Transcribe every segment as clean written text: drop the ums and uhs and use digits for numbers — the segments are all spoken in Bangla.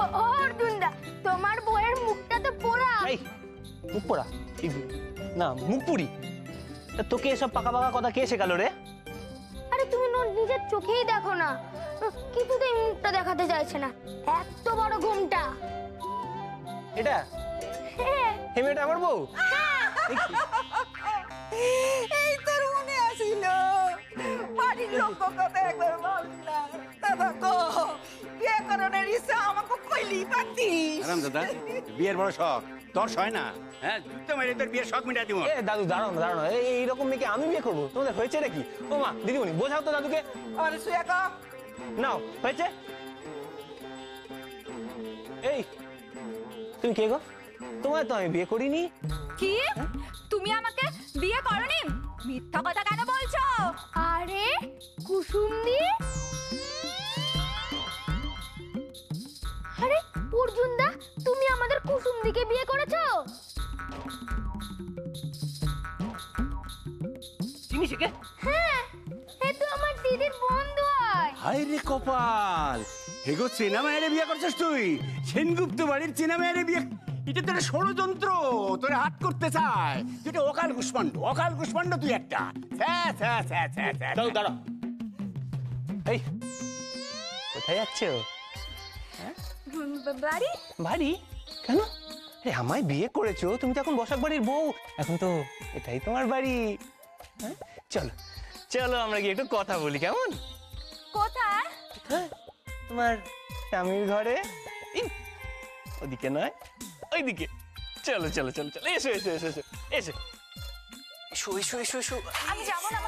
ও অর্জুনদা, তোমার বউয়ের মুখটা তো পোড়া। এই মুখ পোড়া? না, মুখ পুরি। তা তোকে এসব পাকা পাকা কথা কে শেখালো রে? আরে তুমি নিজের চোখেই দেখো না, কিছুতেই মুখটা দেখাতে চাইছে না, এত বড় ঘুমটা। এটা হ্যাঁ হেমেটা আমার বউ? এই তোর মনে আসিল বাড়ির লোক কথা একবার বলবি না দাদা গো, বিয়ে করানোর ইচ্ছা আমাকে কইলি পাতিস। আরাম দাদা, বিয়ের বড় শখ তোর হয় না? হ্যাঁ, তো মেরে তোর বিয়ের শখ মিটা দিব। এ দাদু দাঁড়ানো দাঁড়ানো, এইরকম মেয়েকে আমি বিয়ে করবো? তোমাদের হয়েছে নাকি? ও মা, দিদিমণি বোঝাও তো দাদুকে। আরে শুয়ে কা নাও, হয়েছে? এই তুমি কে গো? তোমায় তো আমি বিয়ে করিনি। কি? তুমি আমাকে বিয়ে করনি? মিথ্যা কথা কেন বলছো? আরে কুসুমদি, আরে অর্জুনদা, তুমি আমাদের কুসুমদিকে বিয়ে করেছো? চিনিস কে? হ্যাঁ, এ তো আমার দিদির বন্ধু হয়। হায় রে কপাল, হেগো চেনা মেয়েরে বিয়ে করছিস তুই? সেনগুপ্ত বাড়ির চেনা মেয়েরে বিয়ে? এটা তোর ষড়যন্ত্র, তোরে হাত করতে চায়। তুই একটা অকাল কুষ্মাণ্ড তুই একটা। দাদু দাঁড়াও। এই কোথায় যাচ্ছে ও? বাড়ি? বাড়ি? কেন? আরে আমায় বিয়ে করেছো, তুমি তো এখন বসাক বাড়ির বউ, এখন তো এটাই তোমার বাড়ি। হ্যাঁ, চলো চলো আমরা গিয়ে একটু কথা বলি, কেমন? কোথায়? হ্যাঁ, তোমার স্বামীর ঘরে। এই, ওদিকে নয়, ওইদিকে। চলো চলো চলো চলো, এসো এসো এসো এসো এসো এসো এসো এসো এসো। আমি যাবো না,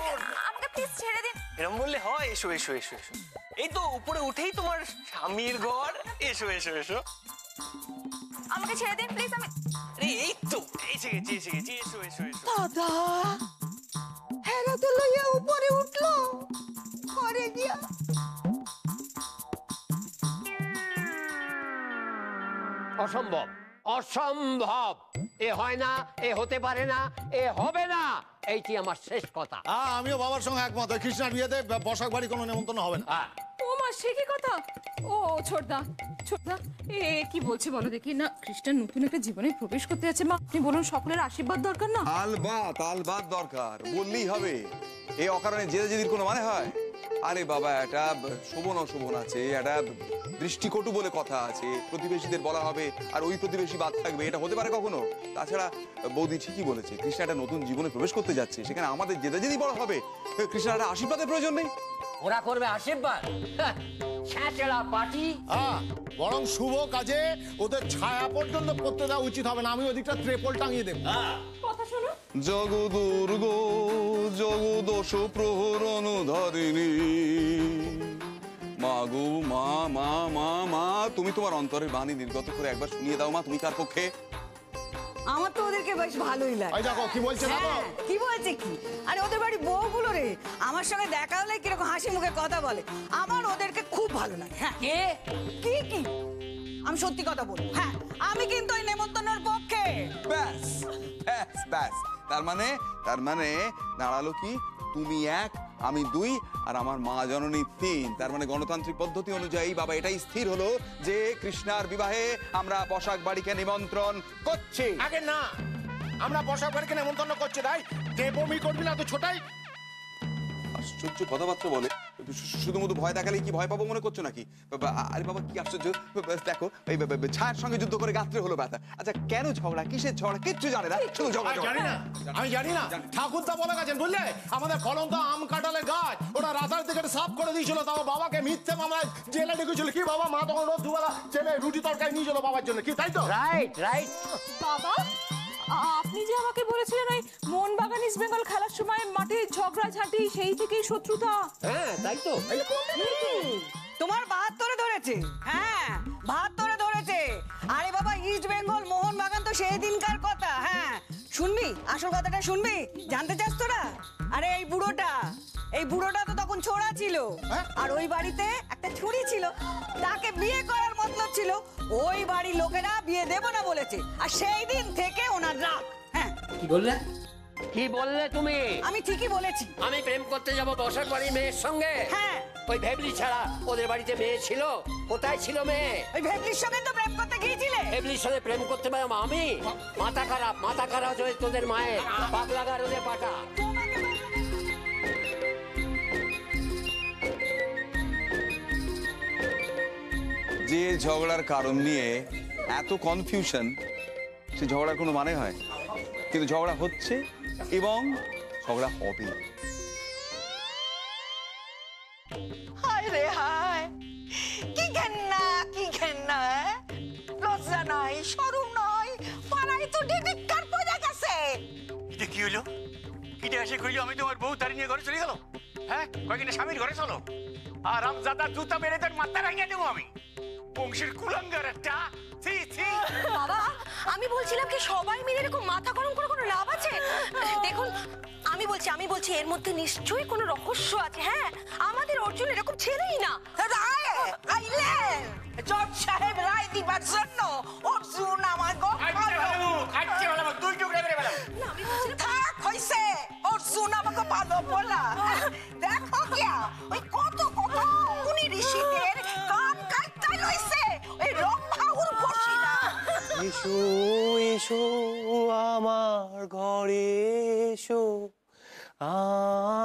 আমাকে প্লিজ ছেড়ে দিন। এরকম বললে হয়? এসো এসো এসো এসো। এই তো উপরে উঠেই তোমার স্বামীর ঘর। এসো এসো এসো। আমাকে ছেড়ে দিন প্লিজ। আমি আরে এই তো এসে গেছি এসে গেছি। এসো এসো এসো। দাদা হেরা তো লইয়া উপরে উঠলো, ঘরে গিয়া অসম্ভব, অসম্ভব। এ হয় না, এ হতে পারে না, এ হবে না, এইটি আমার শেষ কথা। আমিও বাবার সঙ্গে একমত। ওই কৃষ্ণার বিয়েতে বসাক বাড়ি কোনো নেমন্তন্ন হবে না। হ্যাঁ, ও মা, সে কি কথা? ও ছোটদা, ছোটদা, এ কি বলছে বলো দেখি না? খ্রিস্টান নতুন একটা জীবনে প্রবেশ করতে যাচ্ছে মা, আপনি বলুন সকলের আশীর্বাদ দরকার না? আলবাত দরকার, বললেই হবে। এই অকারণে জেদাজেদির কোনো মানে হয়? আরে বাবা, একটা শোভন অশোভন আছে, একটা দৃষ্টিকটু বলে কথা আছে, প্রতিবেশীদের বলা হবে আর ওই প্রতিবেশী বাদ থাকবে, এটা হতে পারে কখনো? তাছাড়া বৌদি ঠিকই বলেছে, কৃষ্ণ একটা নতুন জীবনে প্রবেশ করতে যাচ্ছে, সেখানে আমাদের জেদাজেদি বড় হবে, কৃষ্ণের একটা আশীর্বাদের প্রয়োজন নেই? ওরা করবে আশীর্বাদ? ছ্যাঁচড়া পার্টি। বরং শুভ কাজে ওদের ছায়া পর্যন্ত করতে দেওয়া উচিত হবে না। আমি ওদিকটা ত্রেপল টাঙিয়ে দেবো। কথা শোনো। জগদুর্গ জগদোষ প্রহরণ ধারিণী মা গো মা মা মা মা, তুমি তোমার অন্তরের বাণী নির্গত করে একবার শুনিয়ে দাও মা, তুমি কার পক্ষে? আমার তো ওদেরকে বেশ ভালোই লাগে। এই দেখো কি বলছে দেখো। হ্যাঁ, কি বলছে কি? আরে ওদের বাড়ি বউগুলো রে আমার সঙ্গে দেখা হলে কিরকম হাসি মুখে কথা বলে, আমার ওদেরকে খুব ভালো লাগে। হ্যাঁ, কে? কি কি আমি সত্যি কথা বলবো, হ্যাঁ আমি কিন্তু ওই নেমন্তন্নের পক্ষে। ব্যাস ব্যাস ব্যাস, তার মানে দাঁড়ালো কি, তুমি এক, আমি দুই, আর আমার মা জননী তিন। তার মানে গণতান্ত্রিক পদ্ধতি অনুযায়ী বাবা এটাই স্থির হলো যে কৃষ্ণার বিবাহে আমরা বসাক বাড়িকে নিমন্ত্রণ করছি। আগে না, আমরা বসাক বাড়িকে নেমন্তন্ন করছি, তাই দেবমি করবি না তো ছোটাই। আশ্চর্য কথাবার্তা বলে, শুধুমাত্র ভয় দেখালে কি ভয় পাবো মনে করছো নাকি? আরে বাবা কি আশ্চর্য, দেখো এই ছায়ার সঙ্গে যুদ্ধ করে গাত্রে হলো ব্যথা। আচ্ছা কেন ঝগড়া, কিসের ঝগড়া, কিচ্ছু জানে না, শুধু ঝগড়া। আমি জানি না ঠাকুরদা বলে গেছেন বুঝলে, আমাদের ফলন্ত আম কাঁঠালে গাছ ওরা রাতার থেকে সাফ করে দিয়েছিল, তাও বাবাকে মিথ্যে মামলায় জেলে ঢুকেছিল। কি বাবা, মা তখন রোজ দুবেলা জেলে রুটি তরকারি নিয়েছিল বাবার জন্য, কি তাই তো? Right right. বাবা, আপনি যে আমাকে বলেছিলেন ওই মোহনবাগান ইস্ট বেঙ্গল খেলার সময় মাঠে ঝগড়াঝাঁটি, সেই থেকেই শত্রুতা। হ্যাঁ তাই তো। তোমার 72 ধরেছে। হ্যাঁ 72 ধরেছে। আরে বাবা, ইস্ট বেঙ্গল মোহনবাগান তো সেই দিনকার কথা। হ্যাঁ শুনবি, আসল কথাটা শুনবি, জানতে চাস তোরা? আরে এই বুড়োটা তো তখন ছোড়া ছিল, আর ওই বাড়িতে একটা ছুরি ছিল, তাকে বিয়ে করার মতলব ছিল, ওই বাড়ির লোকেরা বিয়ে দেব না বলেছে, আর সেই দিন থেকে ওনার রাগ। হ্যাঁ কি বললে? কি বললে তুমি? আমি ঠিকই বলেছি। আমি প্রেম করতে যাব বসার বাড়ির মেয়ের সঙ্গে? হ্যাঁ। ওই ভেবলি ছাড়া ওদের বাড়িতে মেয়ে ছিল? কোথায় ছিল মেয়ে? ওই ভেবলির সঙ্গে তো প্রেম করতে গিয়েছিলে। ভেবলির সঙ্গে প্রেম করতে পারলাম আমি? মাথা খারাপ হয়ে তোদের মায়ের পাগলা গারদে পাটা। যে ঝগড়ার কারণ নিয়ে এত কনফিউশন, সে ঝগড়ার কোনো মানে হয়? কিন্তু ঝগড়া হচ্ছে এবং ঝগড়া হবে। হায় রে হায়, কি ঘেন্না, লজ্জা নাই, শরম নাই, পাড়ায় তো ডিডিকার পড়ে গেছে। এটা কি হলো? কিটা এসে কইলো আমি তোমার বউ তারি নিয়ে ঘরে চলে গেল? হ্যাঁ, কয়েকদিনে স্বামীর ঘরে চলো। আর আমজাদার জুতা মেরে তার মাথা রাঙিয়ে দেবো আমি। বংশের কুলাঙ্গার একটা। ছি ছি। বাবা, আমি বলছিলাম কি সবাই মিলে এরকম মাথা গরম করে কোনো লাভ আছে? দেখুন, আমি বলছি এর মধ্যে নিশ্চয়ই কোনো রহস্য আছে। হ্যাঁ, আমাদের অর্জুন এরকম ছেলেই না। রায় আইলেন জজ সাহেব রায় দিবার জন্য। অর্জুন আমার গো খাচ্ছে ভালো, দুই টুকরা করে ভালো। থাক হইছে, অর্জুন আমাকে ভালো বলা। দেখো কিয়া ওই কত মুনি ঋষিদের কান কাটতে লইছে ওই রম্ভাউর বসিলা। এসো এসো আমার ঘরে এসো,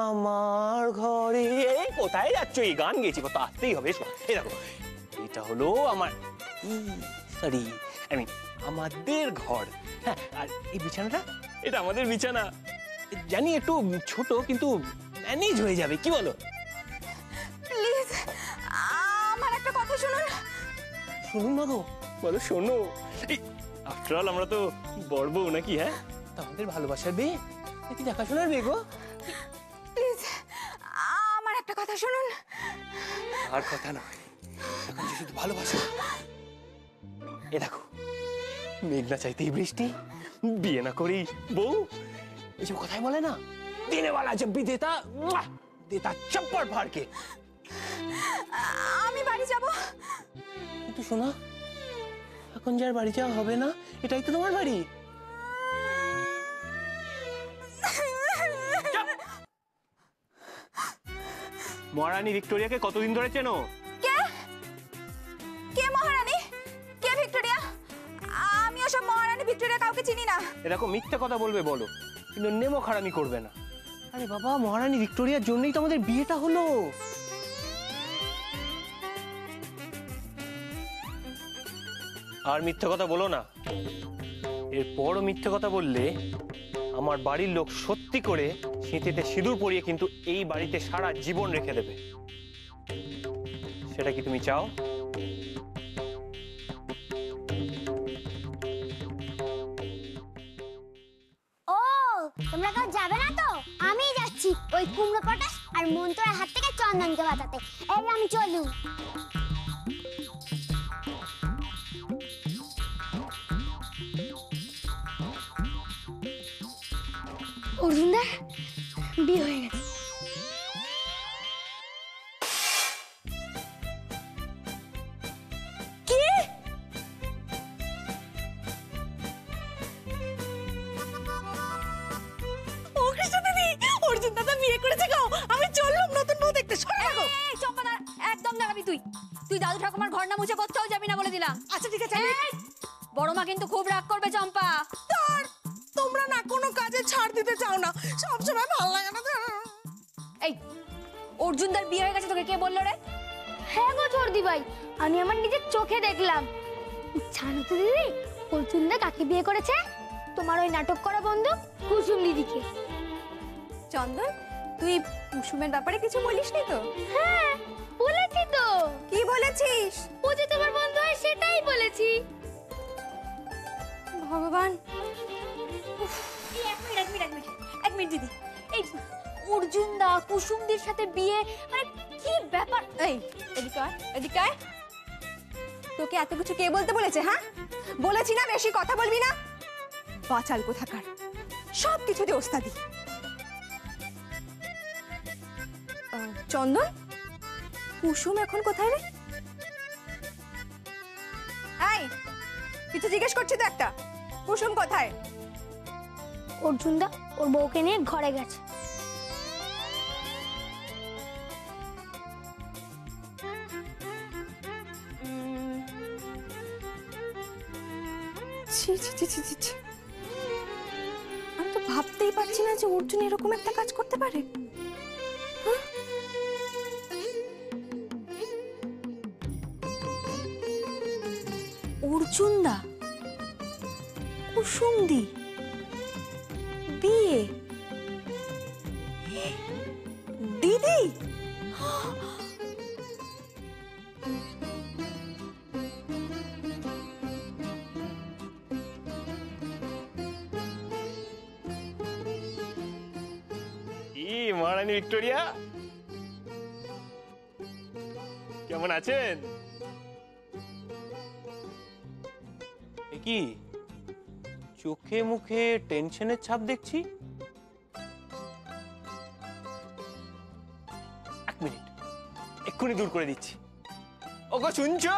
আমার ঘরে। এই কোথায় যাচ্ছ? এই গান গেয়েছি, কত আসতেই হবে। এসো, এই দেখো, এটা হলো আমার সরি আমাদের ঘর। হ্যাঁ, আর এই বিছানাটা, এটা আমাদের বিছানা। জানি একটু ছোট, কিন্তু ম্যানেজ হয়ে যাবে, কি বলো? প্লিজ আমার একটা কথা শুনুন। শুনুন না গো, বলো শোনো। আফটার অল আমরা তো বড় বউ নাকি? হ্যাঁ, তা আমাদের ভালোবাসার বিয়ে, কি দেখাশোনার বিয়ে গো। প্লিজ আমার একটা কথা শুনুন। আর কথা নয়, এখন যে শুধু ভালোবাসা। এ দেখো, মেঘনা চাইতেই বৃষ্টি, বিয়ে না করেই বউ, এসব কথাই বলে না। দিনে वाला जब भी देता देता चप्पड़ फाड़ के। আমি বাড়ি যাব। কিন্তু শোনা, এখন যার বাড়ি যাওয়া হবে না, এটাই তো তোমার বাড়ি। মহারানী ভিক্টোরিয়াকে কতদিন ধরে চেনো? কে কে মহারানী? কে ভিক্টোরিয়া? আমি ওসব মহারানী ভিক্টোরিয়া কাউকে চিনি না। এরকম মিথ্যা কথা বলবে বলো, কিন্তু নেমো খারামি করবে না। আরে বাবা, মহারানী ভিক্টোরিয়ার জন্যই তো আমাদের বিয়েটা হলো। আর মিথ্যা কথা বলো না। এরপরও মিথ্যা কথা বললে আমার বাড়ির লোক সত্যি করে সিঁথিতে সিঁদুর পরিয়ে কিন্তু এই বাড়িতে সারা জীবন রেখে দেবে। সেটা কি তুমি চাও? ও, তোমরা কেউ যাবে না তো? আমি যাচ্ছি ওই কুমড়ো পটাশ আর মন্ত্রের হাত থেকে চন্দনকে বাঁচাতে। এবার আমি চলুন। অর্জুনদার বিয়ে হয়ে গেছে। কি? ও কৃষ্ণ দিদি, অর্জুন দাদা বিয়ে করেছে গো। আমি চললাম নতুন বউ দেখতে। এই চম্পা, একদম দাঁড়াবি তুই। তুই দাদু ঠাকুমার ঘর না মুছে কোথাও যাবি না বলে দিলাম। আচ্ছা ঠিক আছে। বড় মা কিন্তু খুব রাগ করবে চম্পা। তোমরা না কোনো কাজে ছাড় দিতে চাও না, সবসময় ভালো লাগে না। এই অর্জুনদার বিয়ে হয়ে গেছে, তোকে কে বললো রে? হ্যাঁ গো চর্দি ভাই, আমি আমার নিজের চোখে দেখলাম। জানো তো দিদি, অর্জুনদা কাকে বিয়ে করেছে? তোমার ওই নাটক করা বন্ধু কুসুম দিদিকে। চন্দন, তুই কুসুমের ব্যাপারে কিছু বলিসনি তো? হ্যাঁ বলেছি তো। কি বলেছিস? ও যে তোমার বন্ধু হয় সেটাই বলেছি। ভগবান। এক মিনিট দিদি, এই অর্জুনদা কুসুমদির সাথে বিয়ে, মানে কি ব্যাপার? এই এদিকে আয়, এদিকে আয়। তোকে এত কিছু কে বলতে বলেছে? হ্যাঁ, বলেছি না বেশি কথা বলবি না। বাচাল কোথাকার, সব কিছুতে ওস্তাদি। চন্দন, কুসুম এখন কোথায় রে? এই কিছু জিজ্ঞেস করছি তো একটা, কুসুম কোথায়? অর্জুনদা ওর বউকে নিয়ে ঘরে গেছে। ছি ছি ছি ছি ছি ছি। আমি তো ভাবতেই পারছি না যে অর্জুন এরকম একটা কাজ করতে পারে। হ্যাঁ? অর্জুন দা, কুসুমদি বিয়ে, দিদি কি মহারানী ভিক্টোরিয়া, কেমন আছেন? এ কি চোখে মুখে টেনশনের ছাপ দেখছি। এক মিনিট, এক্ষুনি দূর করে দিচ্ছি। ওগো শুনছো?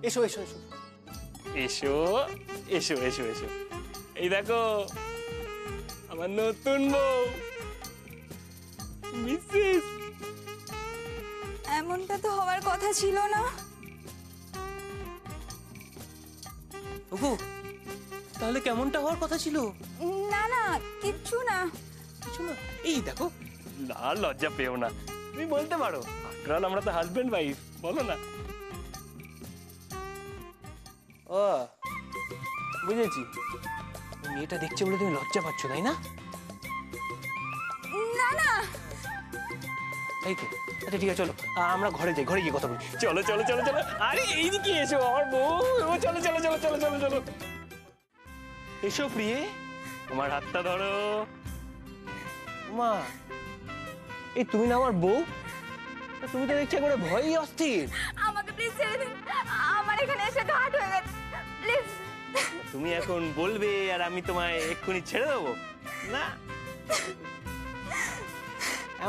এসো এসো এসো এসো এসো এসো এসো। এই দেখো আমার নতুন বউ মিসেস। এমনটা তো হওয়ার কথা ছিল না। ওগো তাহলে কেমনটা হওয়ার কথা ছিল? না না, কিচ্ছু না। কিছু না, এই দেখো না, লজ্জা পেও না, তুমি বলতে পারো। আফটার অল আমরা তো হাজবেন্ড ওয়াইফ, বলো না। ও বুঝেছি, মেয়েটা দেখছে বলে তুমি লজ্জা পাচ্ছ, তাই না? না না, তাই তো। আচ্ছা ঠিক আছে, চলো আমরা ঘরে যাই, ঘরে গিয়ে কথা বলি। চলো চলো চলো চলো। আরে এইদিকে এসো আমার বউ। ও চলো চলো চলো চলো চলো চলো। এসো প্রিয়ে, আমার হাতটা ধরো। মা, এই তুমি না আমার বউ? তুমি তো দেখছি একবারে ভয়ই অস্থির। আমাকে প্লিজ ছেড়ে দিন, আমার এখানে এসে ঘাট হয়ে গেছে, প্লিজ। তুমি এখন বলবে আর আমি তোমায় এক্ষুনি ছেড়ে দেবো? না,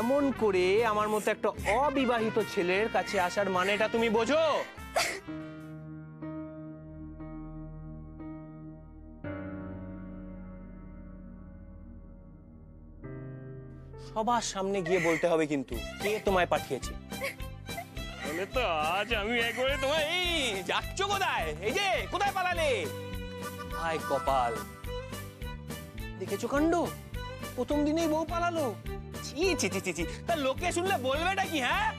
এমন করে আমার মতো একটা অবিবাহিত ছেলের কাছে আসার মানেটা তুমি বোঝো? সবার সামনে গিয়ে বলতে হবে কিন্তু কে তোমায় পাঠিয়েছে। তাহলে তো আজ আমি একবারে তোমায়, এই যাচ্ছ কোথায়? এই যে কোথায় পালালে? হায় কপাল, দেখেছো কাণ্ড, প্রথম দিনেই বউ পালালো। ছি ছি ছি ছি ছি, তা লোকে শুনলে বলবেটা কি? হ্যাঁ,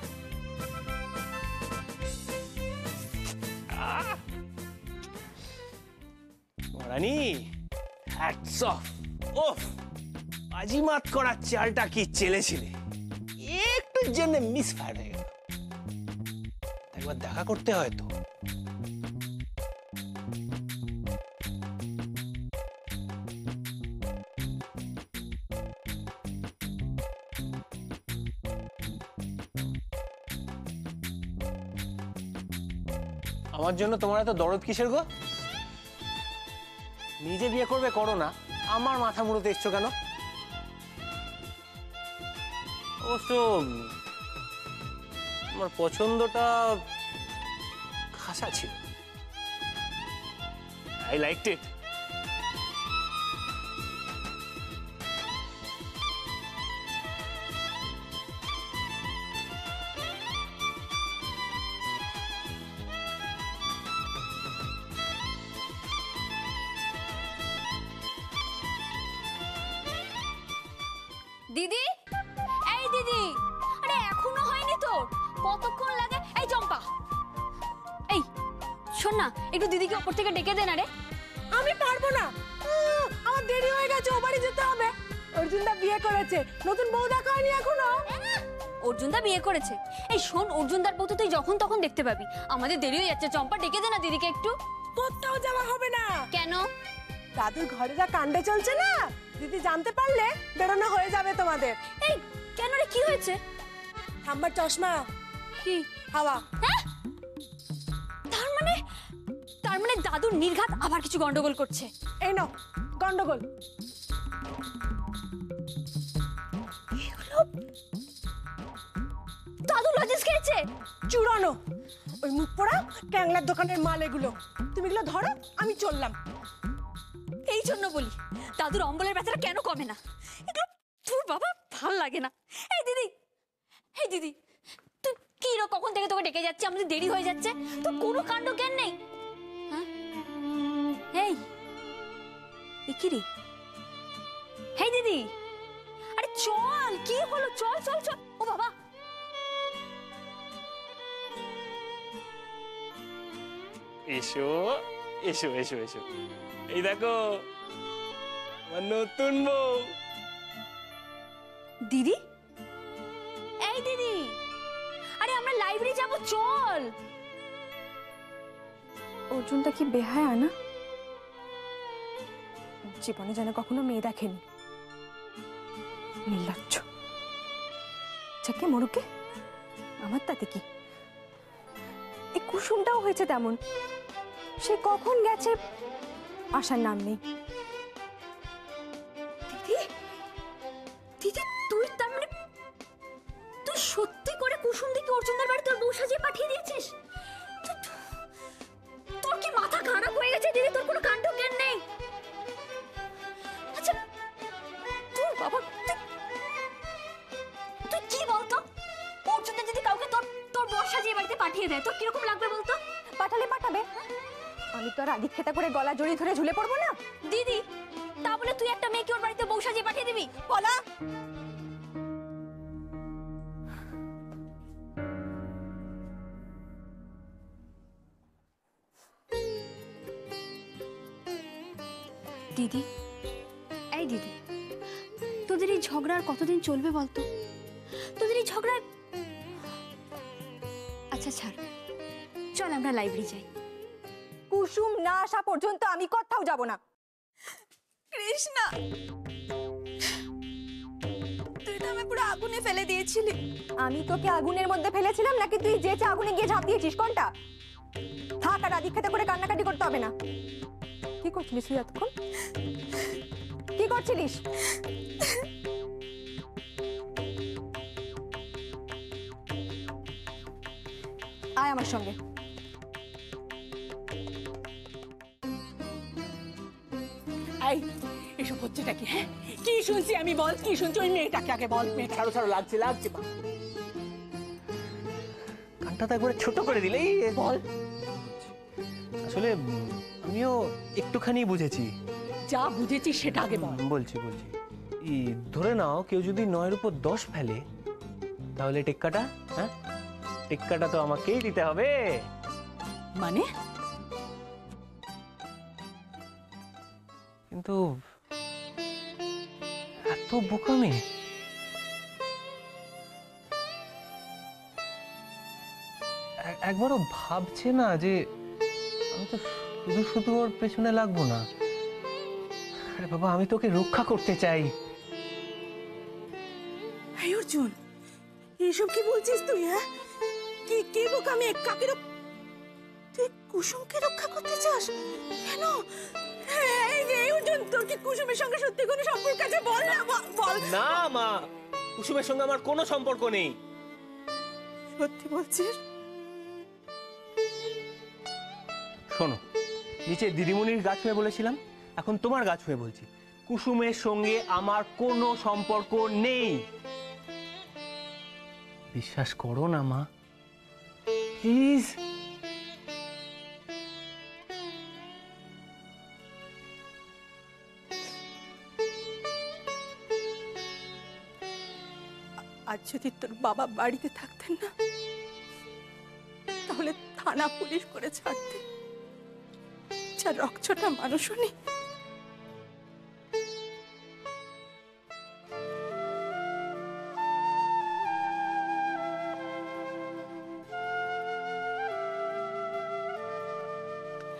রানী হ্যাটস অফ। ওফ, বাজিমাত করার চালটা কি চেলেছিলে, একটু জন্য মিস ফায়ার হয়ে গেল। একবার দেখা করতে হয় তো। আমার জন্য তোমার এত দরদ কিসের গো? নিজে বিয়ে করবে করো না, আমার মাথা মুড়োতে এসছো কেন? অবশ্য আমার পছন্দটা খাসা ছিল, আই লাইকড ইট। দিদি, এই দিদি, আরে এখনো হয়নি তোর? কতক্ষণ লাগে? এই চম্পা, এই শোন না, একটু দিদিকে ওপর থেকে ডেকে দে না রে। আমি পারবো না, আমার দেরি হয়ে গেছে, ও বাড়ি যেতে হবে। অর্জুনদা বিয়ে করেছে, নতুন বউ দেখা হয়নি এখনো। অর্জুনদা বিয়ে করেছে? এই শোন, অর্জুনদার বউ তো তুই যখন তখন দেখতে পাবি। আমাদের দেরি হয়ে যাচ্ছে, চম্পা ডেকে দে না দিদিকে একটু। কোথাও যাওয়া হবে না। কেন? দাদুর ঘরে যা কাণ্ডে চলছে না, দিদি জানতে পারলে বেরোনো হয়ে যাবে তোমাদের। এই কেন রে, কি হয়েছে? আমার চশমা কি হাওয়া। হ্যাঁ, তার মানে দাদুর নির্ঘাত আবার কিছু গন্ডগোল করছে। এই নাও গন্ডগোল। দাদু লজেন্স খেয়েছে? চুরানো, ওই মুখ পোড়া ক্যাংলার দোকানের মাল এগুলো। তুমি এগুলো ধরো, আমি চললাম। এই এই জন্য বলি দাদুর অম্বলের ব্যথাটা কেন কমে না। এগুলো তোর বাবা ভাল লাগে না। এই দিদি, এই দিদি, তুই কি রে, কখন থেকে তোকে ডেকে যাচ্ছে, আমাদের দেরি হয়ে যাচ্ছে, তোর কোনো কাণ্ড জ্ঞান নেই। হ্যাঁ এই কি রে? হেই দিদি, আরে চল, কি হলো, চল চল চল। ও বাবা, এসো এসো এসো এসো, এই দেখো আমার নতুন বউ। দিদি, এই দিদি, আরে আমরা লাইব্রেরি যাব, চল। অর্জুনটা কি বেহায়া না? জীবনে যেন কখনো মেয়ে দেখেনি। নির্লজ্জ। যাকে মরুকে, আমার তাতে কি? এই কুসুমটাও হয়েছে তেমন, সে কখন গেছে আসার নাম নেই। দিদি, দিদি, তুই তার মানে তুই সত্যি করে কুসুম দিকে অর্জুনদের বাড়ি তোর বউ সাজিয়ে পাঠিয়ে দিয়েছিস? তোর কি মাথা খারাপ হয়ে গেছে দিদি? তোর কোনো কাণ্ড জ্ঞান নেই? আচ্ছা তোর বাবা, তুই কি বলতো, অর্জুনদের যদি কাউকে তোর তোর বউ সাজিয়ে বাড়িতে পাঠিয়ে দেয়, তোর কিরকম লাগবে বলতো? পাঠালে পাঠাবে, আমি তো আর আদিক্ষেতা করে গলা জড়িয়ে ধরে ঝুলে পড়বো না। দিদি, তা বলে তুই একটা মেয়েকে ওর বাড়িতে বউ সাজিয়ে পাঠিয়ে দিবি? বলা দিদি, এই দিদি, তোদের এই ঝগড়া আর কতদিন চলবে বলতো? তোদের এই ঝগড়া, আচ্ছা ছাড়, চল আমরা লাইব্রেরি যাই। কুসুম না আসা পর্যন্ত আমি কোথাও যাব না। কৃষ্ণা, তুই তো আমায় পুরো আগুনে ফেলে দিয়েছিলি। আমি তোকে আগুনের মধ্যে ফেলেছিলাম নাকি তুই যেচে আগুনে গিয়ে ঝাঁপ দিয়েছিস? কোনটা? থাক, আর আদিক্ষেতা করে কান্নাকাটি করতে হবে না। কি করছিলিস তুই এতক্ষণ? কি করছিলিস? আয় আমার সঙ্গে। এই এসব হচ্ছেটা কি? হ্যাঁ, কি শুনছি আমি? বল, কি শুনছি? ওই মেয়েটাকে আগে বল। মেয়েটা ছাড়ো ছাড়ো, লাগছে লাগছে। কানটা তো একবারে ছোট করে দিলেই বল। আসলে আমিও একটুখানি বুঝেছি। যা বুঝেছি সেটা আগে বল। বলছি বলছি, ধরে নাও কেউ যদি 9-এর উপর 10 ফেলে, তাহলে টেক্কাটা, হ্যাঁ, টেক্কাটা তো আমাকেই দিতে হবে। মানে? কিন্তু এত বোকামি, একবারও ভাবছে না যে আমি তো শুধু শুধু ওর পেছনে লাগবো না। আরে বাবা, আমি তোকে রক্ষা করতে চাই। এই অর্জুন, এইসব কি বলছিস তুই? হ্যাঁ, কি কি বোকামি? কাকে তুই কুসুমকে রক্ষা করতে চাস? কেন? এই অর্জুন, তোর কি কুসুমের সঙ্গে সত্যি কোনো সম্পর্ক আছে? বল না, বল। না মা, কুসুমের সঙ্গে আমার কোনো সম্পর্ক নেই। সত্যি বলছিস? শোনো, নিচে দিদিমণির গা ছুঁয়ে বলেছিলাম, এখন তোমার গা ছুঁয়ে বলছি, কুসুমের সঙ্গে আমার কোনো সম্পর্ক নেই। বিশ্বাস করো না মা, প্লিজ। আজ যদি তোর বাবা বাড়িতে থাকতেন না, তাহলে থানা পুলিশ করে ছাড়তে। যা রকচটা মানুষ উনি।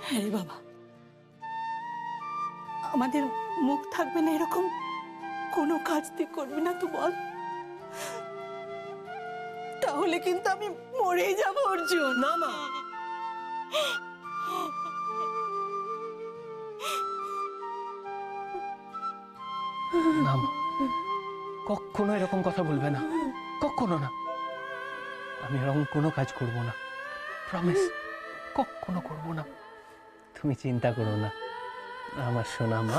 হ্যাঁ রে বাবা, আমাদের মুখ থাকবে না এরকম কোনো কাজ তুই করবি না তো বল। তাহলে কিন্তু আমি মরেই যাব অর্জুন। না মা, না মা, কখনো এরকম কথা বলবে না, কখনো না। আমি এরকম কোনো কাজ করব না, প্রমিস, কখনো করব না। তুমি চিন্তা করো না আমার সোনা মা।